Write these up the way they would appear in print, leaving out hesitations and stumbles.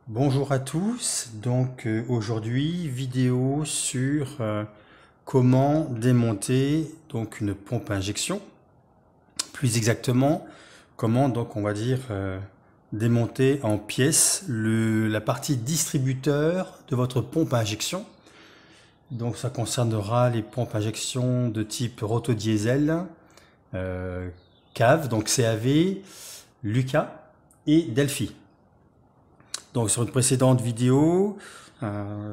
Bonjour à tous, donc aujourd'hui vidéo sur comment démonter donc une pompe à injection, plus exactement comment donc on va dire démonter en pièces la partie distributeur de votre pompe à injection. Donc ça concernera les pompes à injection de type rotodiesel, CAV, donc CAV, Lucas et Delphi. Donc sur une précédente vidéo,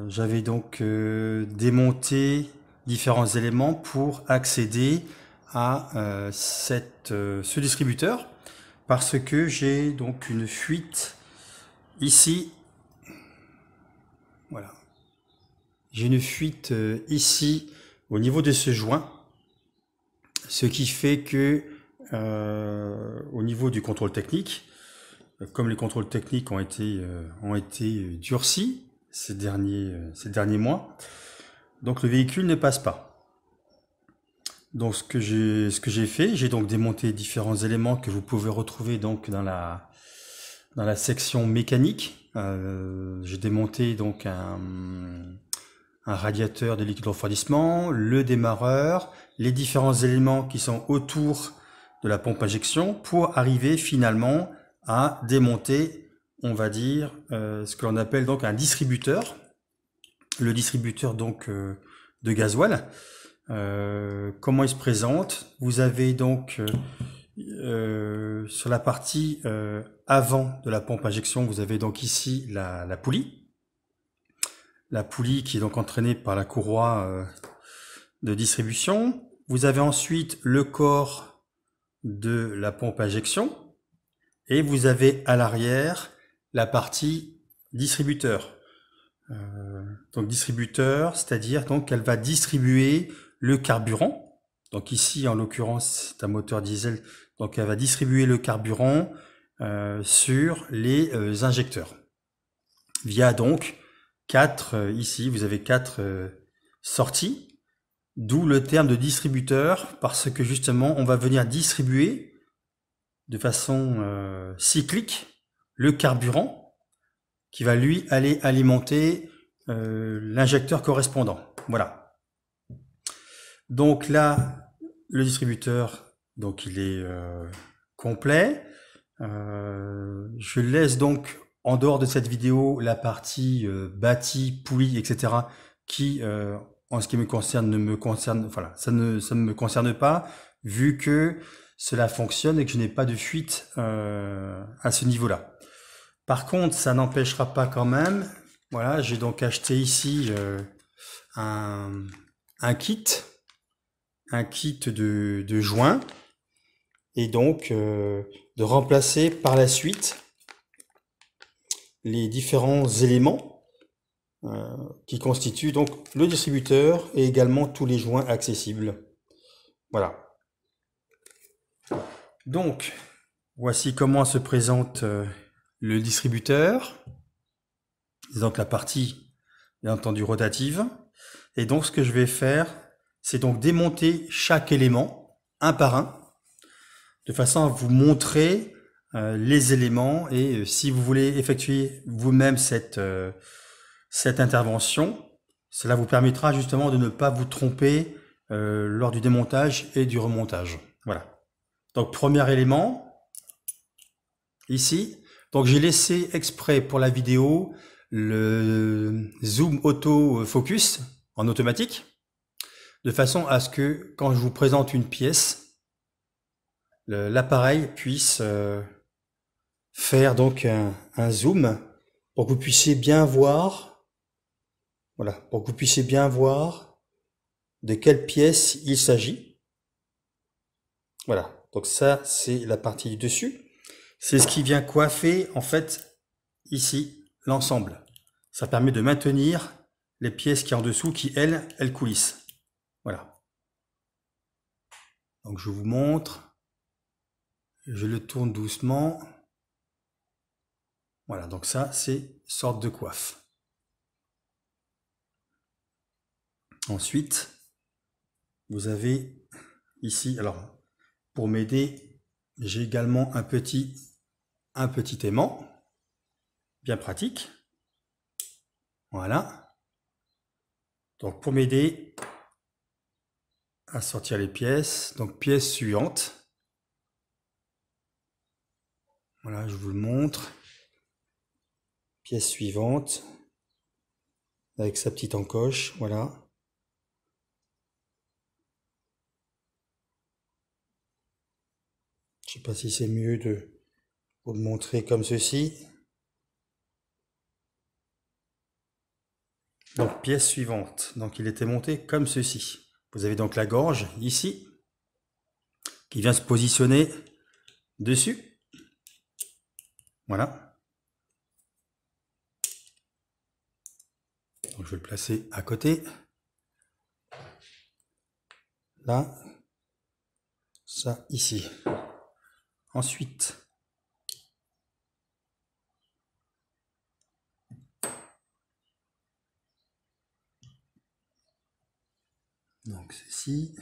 j'avais donc démonté différents éléments pour accéder à ce distributeur parce que j'ai donc une fuite ici. Voilà. J'ai une fuite ici au niveau de ce joint, ce qui fait que au niveau du contrôle technique, comme les contrôles techniques ont été durcis ces derniers mois, donc le véhicule ne passe pas. Donc ce que j'ai fait, j'ai donc démonté différents éléments que vous pouvez retrouver donc dans la section mécanique. J'ai démonté donc un radiateur de liquide refroidissement, le démarreur, les différents éléments qui sont autour de la pompe injection pour arriver finalement à démonter, on va dire, ce que l'on appelle donc un distributeur. Le distributeur donc de gasoil. Comment il se présente? Vous avez donc sur la partie avant de la pompe injection, vous avez donc ici la poulie. La poulie qui est donc entraînée par la courroie de distribution. Vous avez ensuite le corps de la pompe à injection. Et vous avez à l'arrière la partie distributeur. Donc distributeur, c'est-à-dire donc qu'elle va distribuer le carburant. Donc ici, en l'occurrence, c'est un moteur diesel. Donc elle va distribuer le carburant sur les injecteurs. Via donc ici vous avez quatre sorties, d'où le terme de distributeur, parce que justement on va venir distribuer de façon cyclique le carburant qui va lui aller alimenter l'injecteur correspondant. Voilà. Donc là, le distributeur, donc il est complet. Je laisse donc en dehors de cette vidéo la partie bâtie, poulie, etc. qui, en ce qui me concerne, ne me concerne, voilà, ça ne me concerne pas, vu que cela fonctionne et que je n'ai pas de fuite à ce niveau-là. Par contre, ça n'empêchera pas quand même. Voilà, j'ai donc acheté ici un kit, de joints, et donc de remplacer par la suite les différents éléments qui constituent donc le distributeur et également tous les joints accessibles. Voilà. Donc, voici comment se présente le distributeur. C'est donc la partie, bien entendu, rotative. Et donc, ce que je vais faire, c'est donc démonter chaque élément, un par un, de façon à vous montrer les éléments. Et si vous voulez effectuer vous-même cette intervention, cela vous permettra justement de ne pas vous tromper lors du démontage et du remontage. Voilà. Donc, premier élément, ici. Donc, j'ai laissé exprès pour la vidéo le zoom auto focus en automatique, de façon à ce que quand je vous présente une pièce, l'appareil puisse faire donc un zoom pour que vous puissiez bien voir, voilà, pour que vous puissiez bien voir de quelle pièce il s'agit. Voilà, donc ça c'est la partie du dessus. C'est ce qui vient coiffer en fait ici l'ensemble. Ça permet de maintenir les pièces qui en dessous qui elles coulissent. Voilà. Donc je vous montre. Je le tourne doucement. Voilà, donc ça c'est sorte de coiffe. Ensuite, vous avez ici, alors pour m'aider, j'ai également un petit aimant, bien pratique. Voilà. Donc pour m'aider à sortir les pièces, donc pièce suivante. Voilà, je vous le montre. Pièce suivante, avec sa petite encoche, voilà. Je sais pas si c'est mieux de vous le montrer comme ceci. Donc pièce suivante, donc il était monté comme ceci. Vous avez donc la gorge ici, qui vient se positionner dessus. Voilà. Donc je vais le placer à côté. Là, ça ici. Ensuite, donc ceci.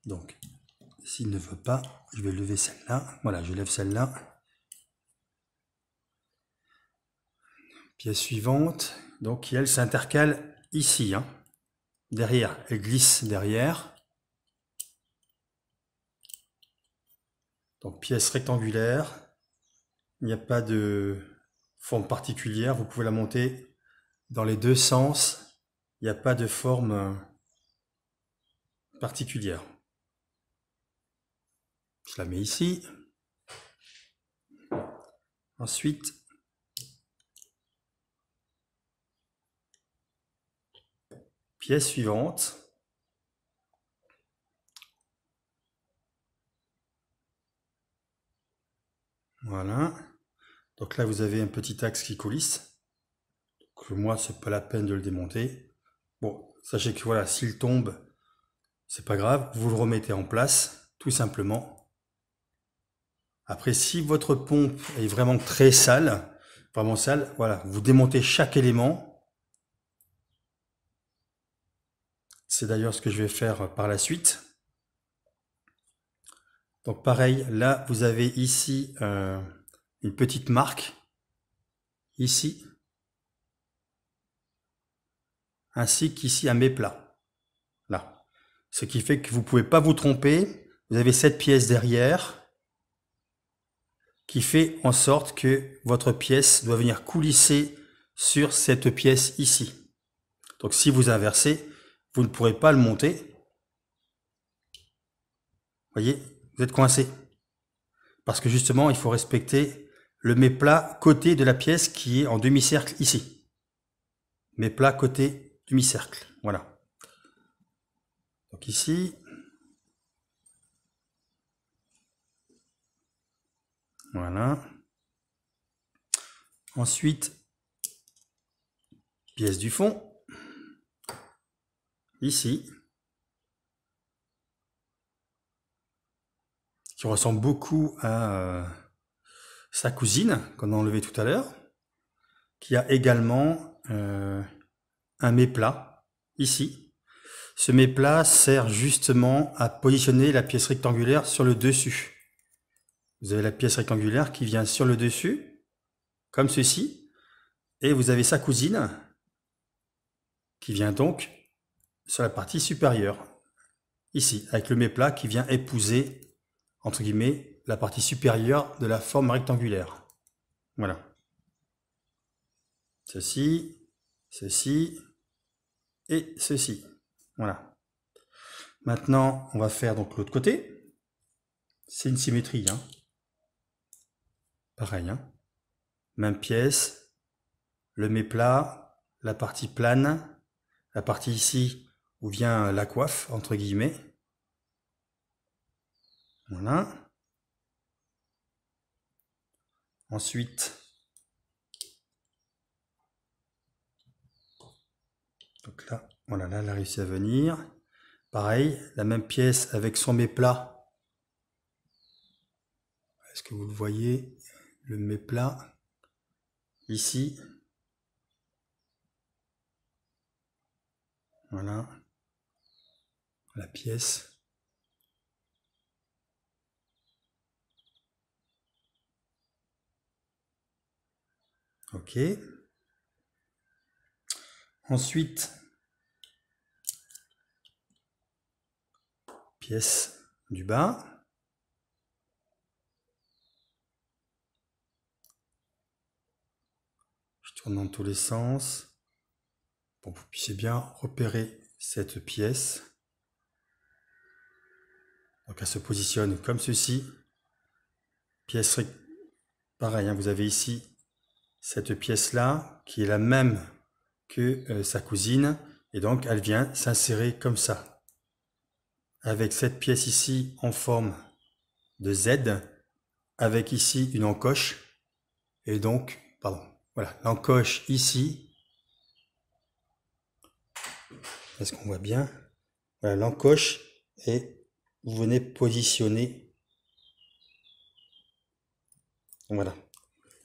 Donc, s'il ne veut pas, je vais lever celle-là. Voilà, je lève celle-là. Pièce suivante, donc qui elle s'intercale ici, hein. Derrière, elle glisse derrière. Donc pièce rectangulaire, il n'y a pas de forme particulière, vous pouvez la monter dans les deux sens, il n'y a pas de forme particulière. Je la mets ici. Ensuite, pièce suivante. Voilà. Donc là, vous avez un petit axe qui coulisse. Donc, moi, c'est pas la peine de le démonter. Bon, sachez que voilà, s'il tombe, c'est pas grave. Vous le remettez en place, tout simplement. Après, si votre pompe est vraiment très sale, vraiment sale, voilà, vous démontez chaque élément. C'est d'ailleurs ce que je vais faire par la suite. Donc pareil, là, vous avez ici une petite marque, ici, ainsi qu'ici un méplat, là. Ce qui fait que vous ne pouvez pas vous tromper. Vous avez cette pièce derrière qui fait en sorte que votre pièce doit venir coulisser sur cette pièce ici. Donc si vous inversez, vous ne pourrez pas le monter. Voyez, vous êtes coincé. Parce que justement, il faut respecter le méplat côté de la pièce qui est en demi-cercle ici. Méplat côté demi-cercle, voilà. Donc ici, voilà. Ensuite, pièce du fond, ici, qui ressemble beaucoup à sa cousine qu'on a enlevé tout à l'heure, qui a également un méplat ici. Ce méplat sert justement à positionner la pièce rectangulaire sur le dessus. Vous avez la pièce rectangulaire qui vient sur le dessus, comme ceci, et vous avez sa cousine qui vient donc sur la partie supérieure, ici, avec le méplat qui vient épouser, entre guillemets, la partie supérieure de la forme rectangulaire. Voilà. Ceci, ceci et ceci. Voilà. Maintenant, on va faire donc l'autre côté. C'est une symétrie, hein. Pareil, hein. Même pièce, le méplat, la partie plane, la partie ici où vient la coiffe, entre guillemets. Voilà. Ensuite, donc là, voilà, là, elle a réussi à venir. Pareil, la même pièce avec son méplat. Est-ce que vous le voyez? Le méplat, ici. Voilà. la pièce. Ok. Ensuite, pièce du bas. Je tourne dans tous les sens pour que vous puissiez bien repérer cette pièce. Donc elle se positionne comme ceci. Pièce pareil, hein, vous avez ici cette pièce-là qui est la même que sa cousine. Et donc elle vient s'insérer comme ça. Avec cette pièce ici en forme de Z, avec ici une encoche. Et donc, pardon, voilà, l'encoche ici. Est-ce qu'on voit bien? Voilà, l'encoche et vous venez positionner. Voilà.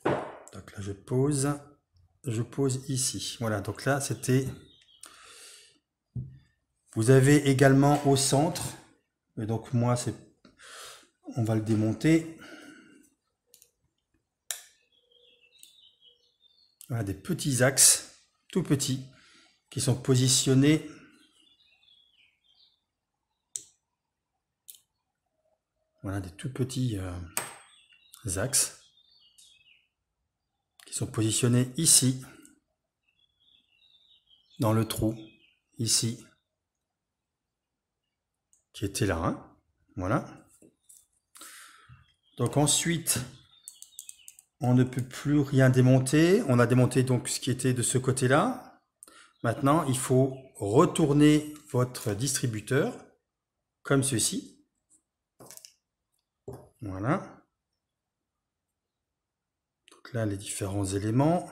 Donc là, je pose ici. Voilà, donc là, c'était... Vous avez également au centre, et donc moi, c'est... On va le démonter. Voilà, des petits axes, tout petits, qui sont positionnés. Voilà, des tout petits axes qui sont positionnés ici, dans le trou, ici, qui était là, hein. Voilà. Donc ensuite, on ne peut plus rien démonter. On a démonté donc ce qui était de ce côté-là. Maintenant, il faut retourner votre distributeur comme ceci. Voilà. Donc là, les différents éléments.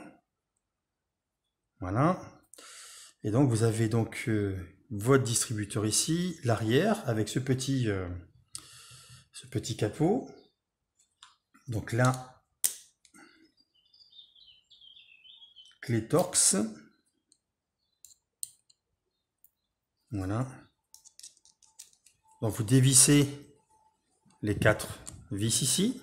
Voilà. Et donc, vous avez donc votre distributeur ici, l'arrière, avec ce petit capot. Donc là, clé Torx. Voilà. Donc vous dévissez les 4 vis ici.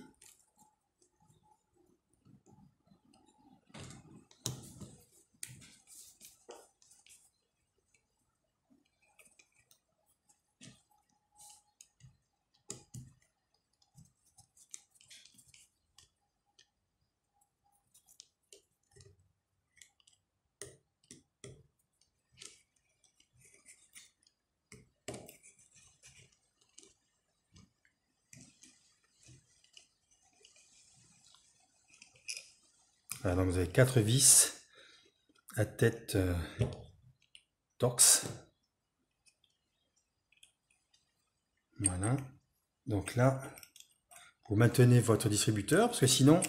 Voilà, donc vous avez 4 vis à tête Torx. Voilà. Donc là, vous maintenez votre distributeur, parce que sinon,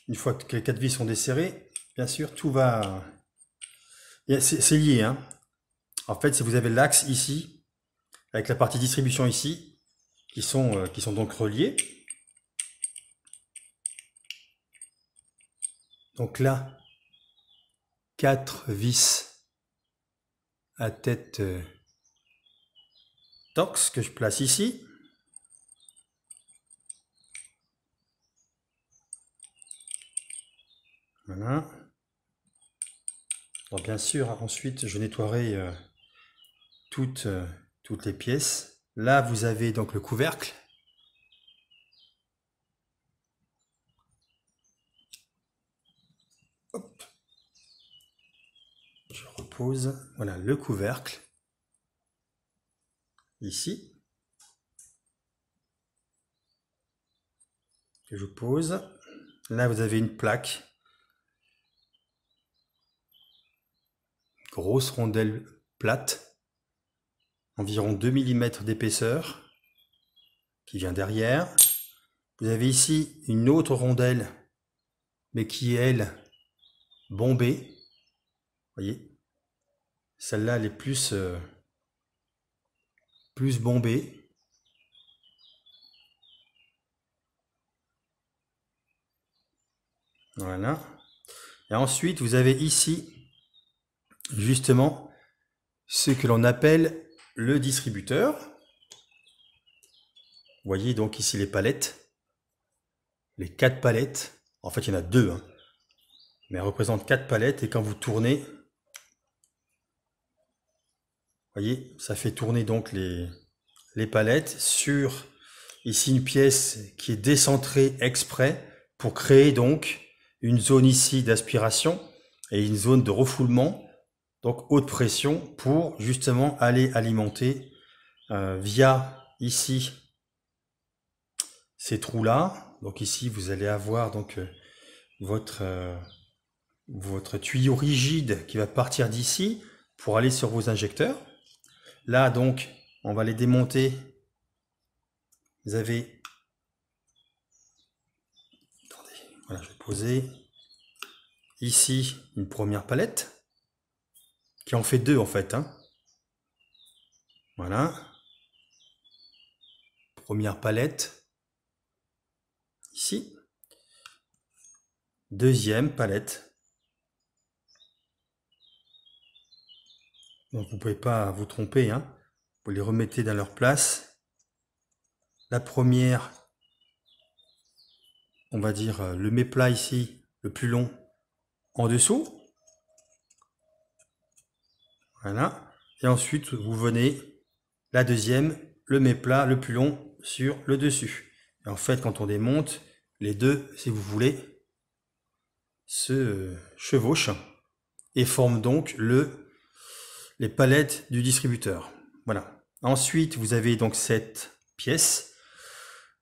une fois que les 4 vis sont desserrées, bien sûr, tout va... C'est lié, hein. En fait, si vous avez l'axe ici, avec la partie distribution ici, qui sont donc reliés. Donc là, 4 vis à tête Torx que je place ici. Voilà. Alors bien sûr, ensuite, je nettoierai toutes les pièces. Là, vous avez donc le couvercle. Hop. Je repose. Voilà, le couvercle. Ici. Que je pose. Là, vous avez une plaque. Grosse rondelle plate. Environ 2 mm d'épaisseur. Qui vient derrière. Vous avez ici une autre rondelle, mais qui est, elle, bombée. Vous voyez, celle-là, elle est plus bombée. Voilà. Et ensuite, vous avez ici, justement, ce que l'on appelle le distributeur. Vous voyez donc ici les palettes, les 4 palettes. En fait, il y en a 2, hein, mais elles représentent 4 palettes. Et quand vous tournez, vous voyez, ça fait tourner donc les palettes sur ici une pièce qui est décentrée exprès pour créer donc une zone ici d'aspiration et une zone de refoulement, donc haute pression, pour justement aller alimenter via ici ces trous là. Donc ici vous allez avoir donc votre tuyau rigide qui va partir d'ici pour aller sur vos injecteurs. Là donc on va les démonter. Vous avez, attendez, voilà, je vais poser ici une première palette qui en fait 2 en fait, hein. Voilà, première palette ici, deuxième palette. Donc vous pouvez pas vous tromper, hein. Vous les remettez dans leur place. La première, on va dire le méplat ici, le plus long, en dessous. Voilà. Et ensuite, vous venez, la deuxième, le méplat, le plus long, sur le dessus. Et en fait, quand on démonte, les deux, si vous voulez, se chevauchent et forment donc les palettes du distributeur. Voilà. Ensuite, vous avez donc cette pièce.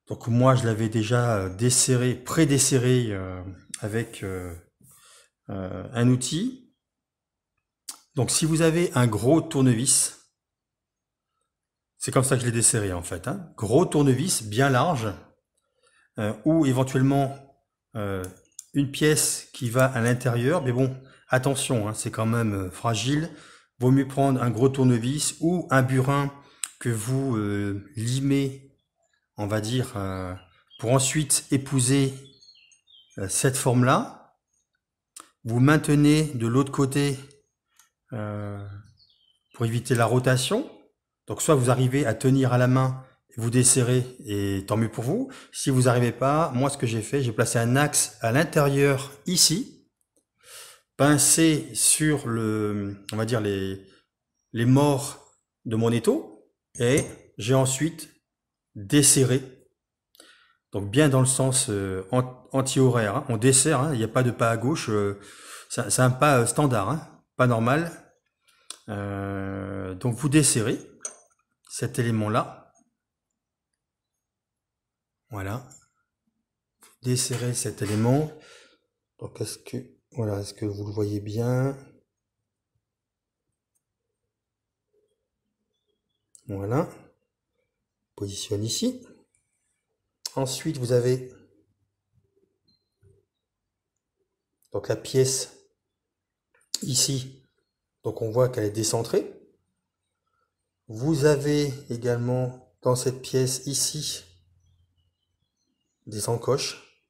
Donc moi, je l'avais déjà desserré, pré-desserré avec un outil. Donc si vous avez un gros tournevis, c'est comme ça que je l'ai desserré en fait, hein. Gros tournevis bien large, ou éventuellement une pièce qui va à l'intérieur, mais bon, attention, hein, c'est quand même fragile. Vaut mieux prendre un gros tournevis ou un burin que vous limez, on va dire, pour ensuite épouser cette forme-là. Vous maintenez de l'autre côté pour éviter la rotation. Donc soit vous arrivez à tenir à la main, vous desserrez et tant mieux pour vous. Si vous n'arrivez pas, moi ce que j'ai fait, j'ai placé un axe à l'intérieur ici, pincé sur on va dire les morts de mon étau, et j'ai ensuite desserré. Donc bien dans le sens anti-horaire, hein. On dessert, hein, il n'y a pas de pas à gauche, c'est un pas standard, hein, pas normal. Donc vous desserrez cet élément-là. Voilà. Desserrez cet élément. Donc est-ce que vous le voyez bien? Voilà. Positionne ici. Ensuite, vous avez donc la pièce ici. Donc on voit qu'elle est décentrée. Vous avez également dans cette pièce ici des encoches.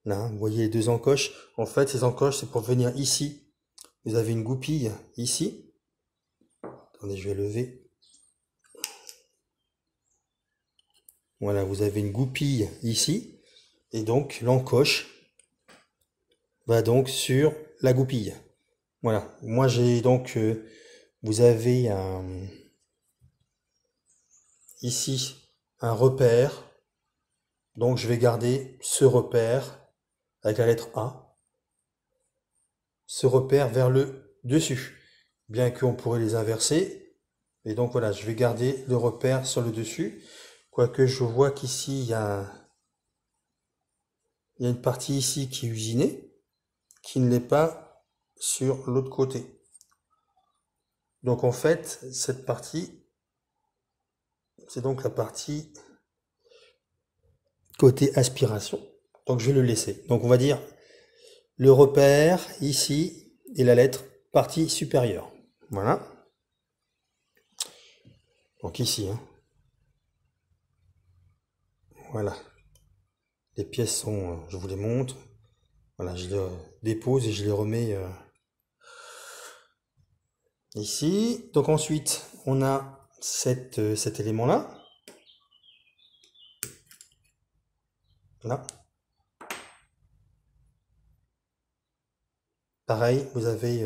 Là, vous voyez les 2 encoches. En fait, ces encoches, c'est pour venir ici. Vous avez une goupille ici. Attendez, je vais lever. Voilà, vous avez une goupille ici. Et donc, l'encoche va donc sur la goupille. Voilà. Moi, j'ai donc... vous avez ici un repère. Donc, je vais garder ce repère avec la lettre A. Ce repère vers le dessus. Bien qu'on pourrait les inverser. Et donc, voilà, je vais garder le repère sur le dessus. Quoique, je vois qu'ici, il y a une partie ici qui est usinée, qui ne l'est pas sur l'autre côté. Donc, en fait, cette partie, c'est donc la partie côté aspiration. Donc je vais le laisser. Donc on va dire le repère ici et la lettre partie supérieure. Voilà. Donc ici. Hein. Voilà. Les pièces sont, je vous les montre. Voilà, je les dépose et je les remets ici. Donc ensuite, on a cet élément-là. Là. Pareil, vous avez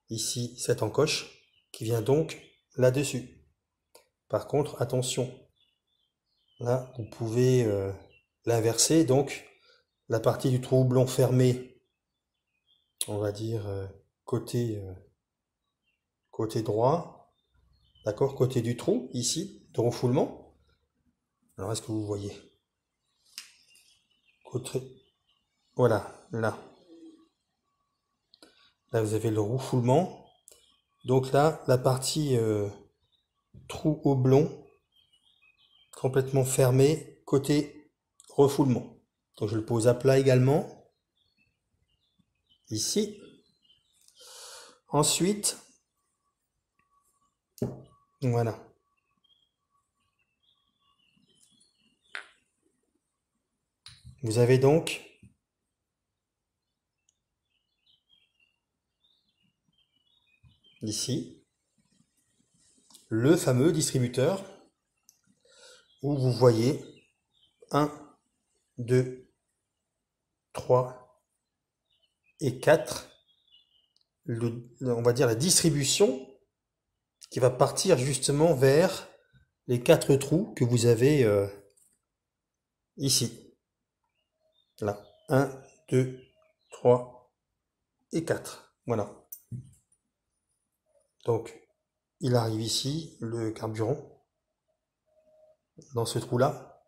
ici cette encoche qui vient donc là-dessus. Par contre, attention, là, vous pouvez l'inverser, donc la partie du trou houblon fermé, on va dire côté droit, d'accord, côté du trou, ici, de refoulement. Alors, est-ce que vous voyez? Côté, voilà, là. Là, vous avez le refoulement. Donc là, la partie trou houblon complètement fermé côté refoulement. Donc je le pose à plat également. Ici. Ensuite, voilà. Vous avez donc ici le fameux distributeur où vous voyez 1, 2, 3 et 4, on va dire la distribution qui va partir justement vers les 4 trous que vous avez ici. Là, 1, 2, 3 et 4. Voilà. Donc, il arrive ici, le carburant, dans ce trou-là,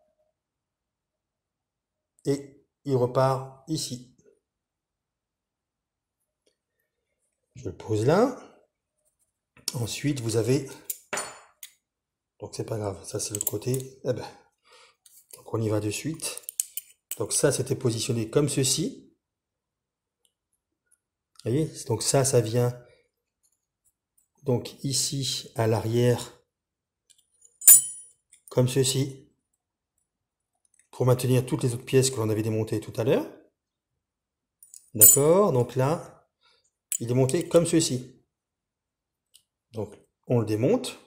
et il repart ici. Je le pose là. Ensuite, vous avez... Donc, c'est pas grave, ça c'est l'autre côté. Eh ben, donc on y va de suite. Donc ça, c'était positionné comme ceci. Vous voyez? Donc ça vient donc ici à l'arrière, comme ceci, pour maintenir toutes les autres pièces que l'on avait démontées tout à l'heure. D'accord? Donc là, il est monté comme ceci. Donc on le démonte.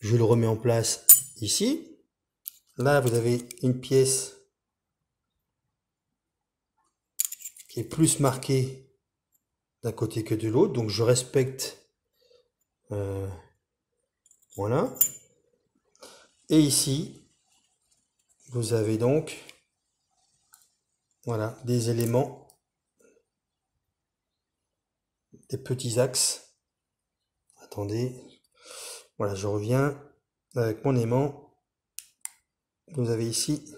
Je le remets en place ici. Là, vous avez une pièce qui est plus marquée d'un côté que de l'autre. Donc je respecte. Voilà. Et ici, vous avez donc voilà, des éléments, des petits axes. Attendez. Voilà, je reviens avec mon aimant. Vous avez ici,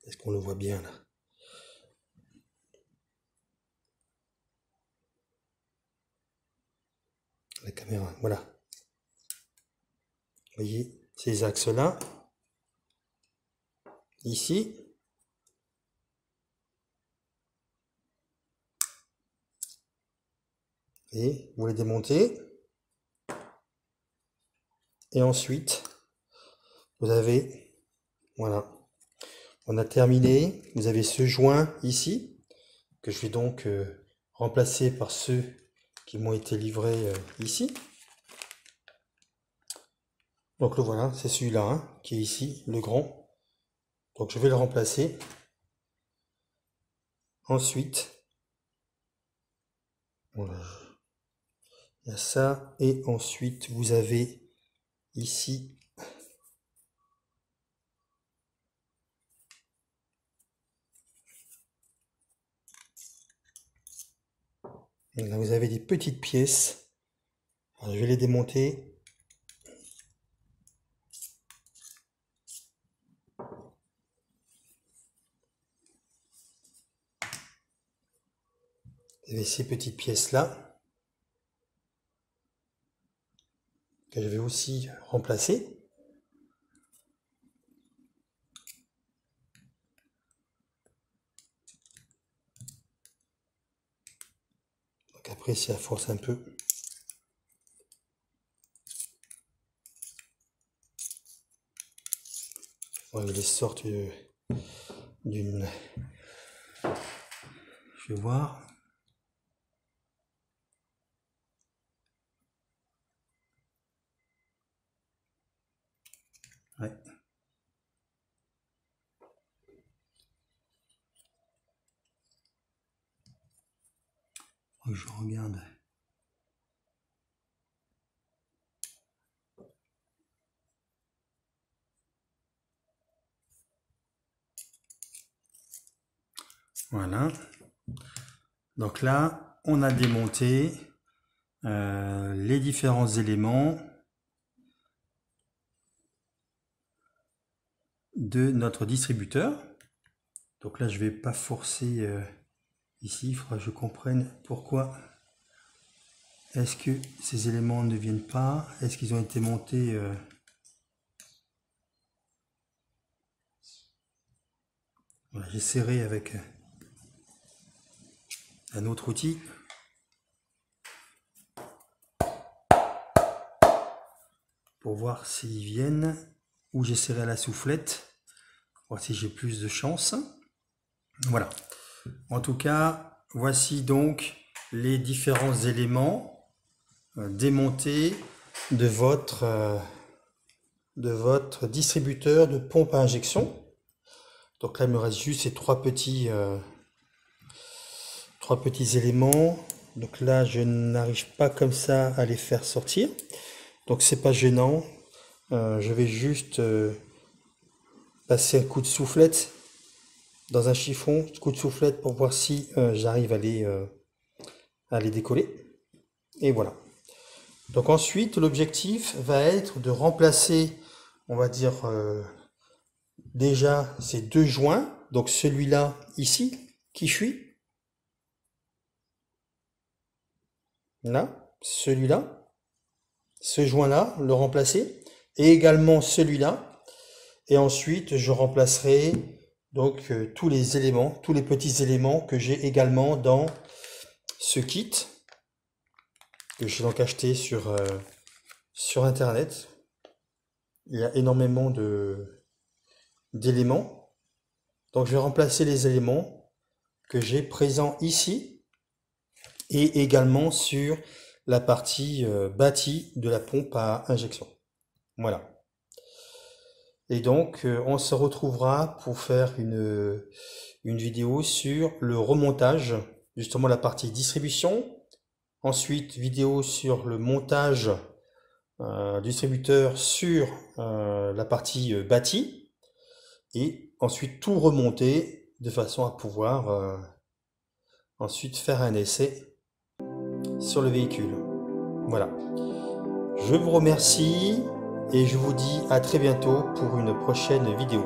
est-ce qu'on le voit bien là? La caméra, voilà. Vous voyez ces axes-là. Ici. Et vous les démontez. Et ensuite, vous avez, voilà, on a terminé. Vous avez ce joint ici, que je vais donc remplacer par ceux qui m'ont été livrés ici. Donc le voilà, c'est celui-là hein, qui est ici, le grand. Donc je vais le remplacer. Ensuite, voilà, il y a ça. Et ensuite, vous avez ici et là, vous avez des petites pièces. Alors, je vais les démonter. Vous avez ces petites pièces-là que je vais aussi remplacer. Donc après, si ça force un peu, on les sorte d'une... Je vais voir. Je regarde. Voilà. Donc là, on a démonté les différents éléments de notre distributeur. Donc là, je vais pas forcer ici, il faudra que je comprenne pourquoi est-ce que ces éléments ne viennent pas. Est-ce qu'ils ont été montés voilà, j'essaierai avec un autre outil. Pour voir s'ils viennent, ou j'essaierai à la soufflette, pour voir si j'ai plus de chance. Voilà. En tout cas, voici donc les différents éléments démontés de votre distributeur de pompe à injection. Donc là, il me reste juste ces trois petits éléments. Donc là, je n'arrive pas comme ça à les faire sortir. Donc c'est pas gênant. Je vais juste passer un coup de soufflette dans un chiffon, coup de soufflette pour voir si j'arrive à les décoller. Et voilà. Donc ensuite, l'objectif va être de remplacer, on va dire, déjà ces deux joints. Donc celui-là ici, qui fuit. Là, celui-là. Ce joint-là, le remplacer. Et également celui-là. Et ensuite, je remplacerai donc tous les éléments, tous les petits éléments que j'ai également dans ce kit que j'ai donc acheté sur internet. Il y a énormément d'éléments. Donc je vais remplacer les éléments que j'ai présents ici et également sur la partie bâtie de la pompe à injection. Voilà. Et donc, on se retrouvera pour faire une vidéo sur le remontage, justement la partie distribution. Ensuite, vidéo sur le montage distributeur sur la partie bâtie. Et ensuite, tout remonter de façon à pouvoir ensuite faire un essai sur le véhicule. Voilà. Je vous remercie. Et je vous dis à très bientôt pour une prochaine vidéo.